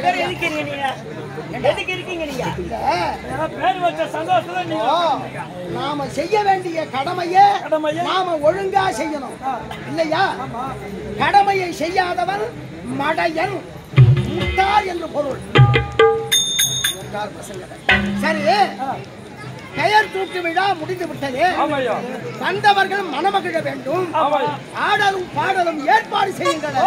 பேர் எதுக்கிறீங்க நீங்க? எதுக்கு இருக்கீங்க நீங்க? பேர் வச்ச சந்தோஷத்துல நீங்க நாம செய்ய வேண்டிய கடமையை நாம ஒழுங்கா செய்யணும் இல்லையா? கடமையை செய்யாதவன் மடையன், முட்டாள் என்று பொருள். சரி, பெயர் தூக்கு விழா முடிந்து விட்டது. வந்தவர்கள் மணமகிழ வேண்டும். ஆடலும் பாடலும் ஏற்பாடு செய்யுங்கள்.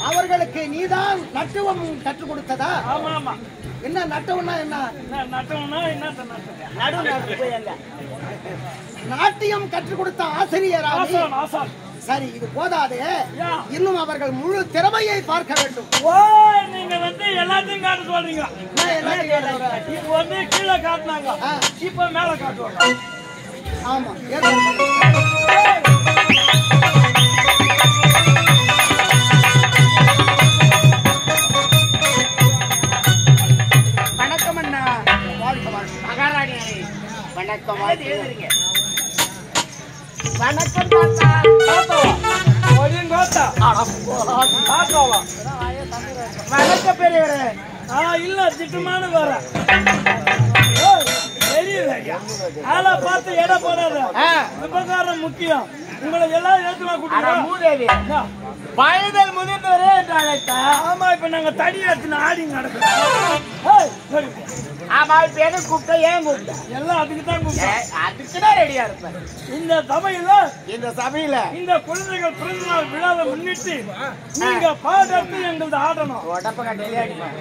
அவர்களுக்கு நீதான் நட்டுவம் கற்றுக் கொடுத்ததா? என்ன நட்டுவம்னா என்ன? நாட்டியம் கற்றுக் கொடுத்த ஆசிரியரா? சரி, இது போதாது, இன்னும் அவர்கள் முழு திறமையை பார்க்க வேண்டும். நீங்க வந்து எல்லாத்தையும் காட்ட சொல்றீங்க. இப்ப வந்து கீழே காட்டினாங்க, இப்ப மேல காட்டுவாங்க. ஆமா, வணக்கம் அண்ணா. மகாராணி வணக்கம். வணக்கம் தாத்தா. வணக்க பெரியவரே. இல்ல திட்டமான வர ஆளா பார்த்து எடை போடாத. விபகாரம் முக்கியம். உங்களை எல்லாம் ஏற்றுமா கூட்டிட்டு வயதில் முதிர்ந்தவரே என்று அழைத்தா. ஆமா, இப்ப நாங்க தடி எடுத்து ஆடி நடக்கிறோம். ஆமா, இப்ப எதை கூப்பிட்டா ஏன் கூப்பிட்டா? எல்லாம் அதுக்கு தான் கூப்பிட்டேன். அதுக்குதான் ரெடியா இருப்பேன். இந்த சபையில இந்த குழந்தைகள் பிறந்த நாள் விழாவை முன்னிட்டு நீங்க பாடத்து எங்களது ஆடணும். உடம்ப கட்டையிலே அடிப்பேன்.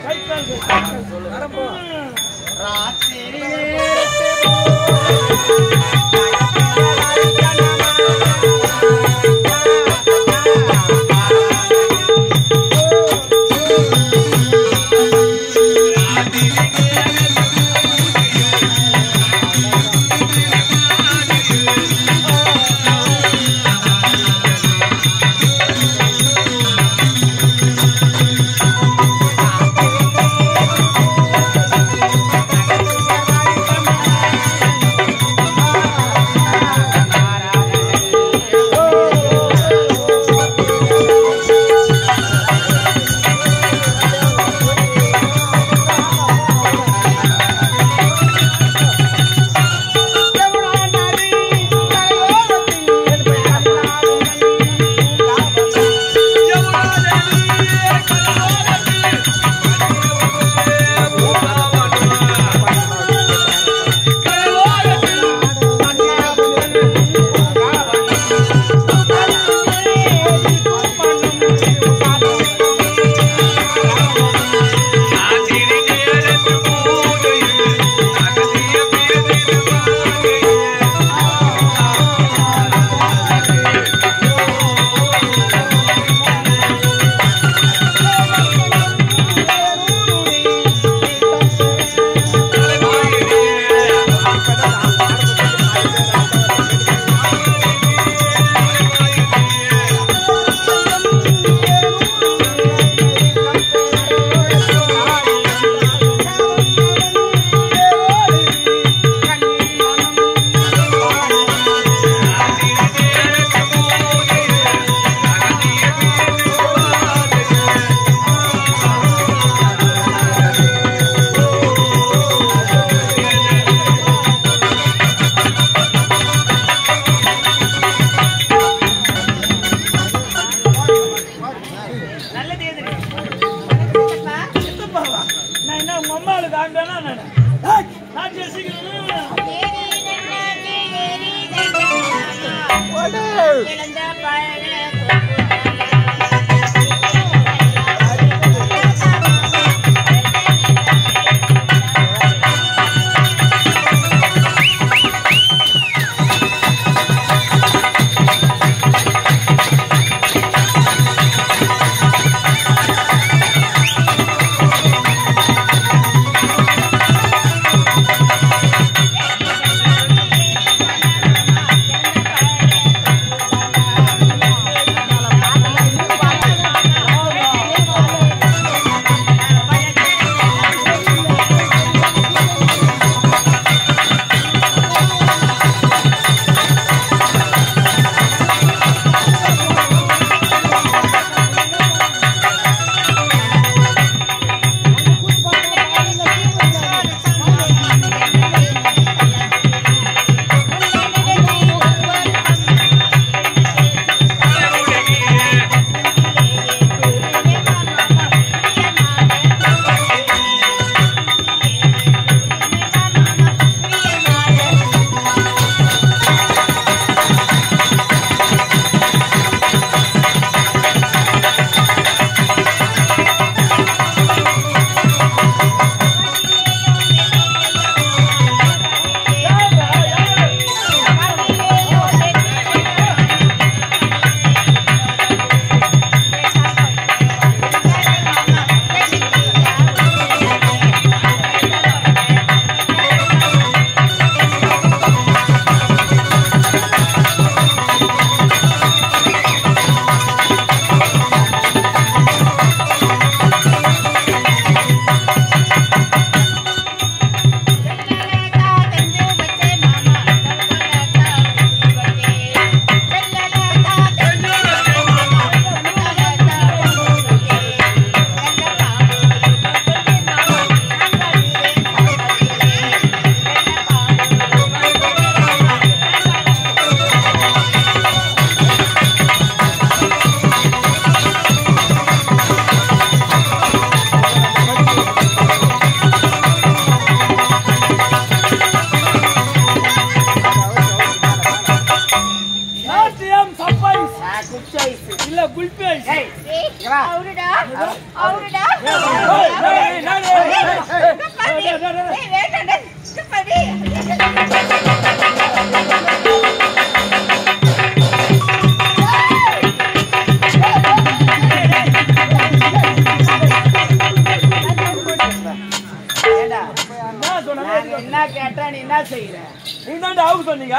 நீங்க அவங்க சொன்னீங்க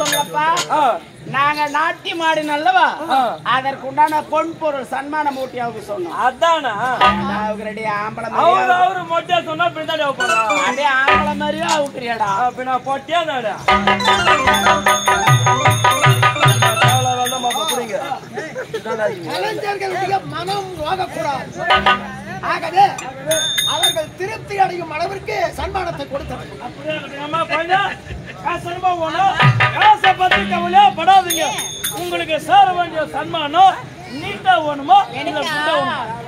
சொல்லப்பா. நாங்க நாட்டி மாடு நல்லவா அதற்கு உண்டான பொன் பொருள் சன்மானம் ஊட்டி அவங்க சொன்னோம். அதானா அவங்களுடைய ஆம்பளை அவரு மொட்டையா சொன்னா பின்னாடி அதே ஆம்பளை மாதிரியே அவுக்குறியாடா. பின்ன பொட்டியா தாடா கலைஞர்களுடைய மனம் நோகக்கூடாது. ஆகவே அவர்கள் திருப்தி அடையும் அளவிற்கு சன்மானத்தை கொடுத்தனர். படாதீங்க. உங்களுக்கு சேர வேண்டிய சன்மானம் நீட்டா வேணுமோ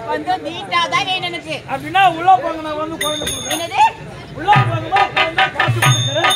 கொஞ்சம் நீட்டா தான் வேணும் எனக்கு. அப்படின்னா உள்ள போங்க. நான் வந்து குழந்தை உள்ள போங்கம்மா, காசு கொடுக்குறேன்.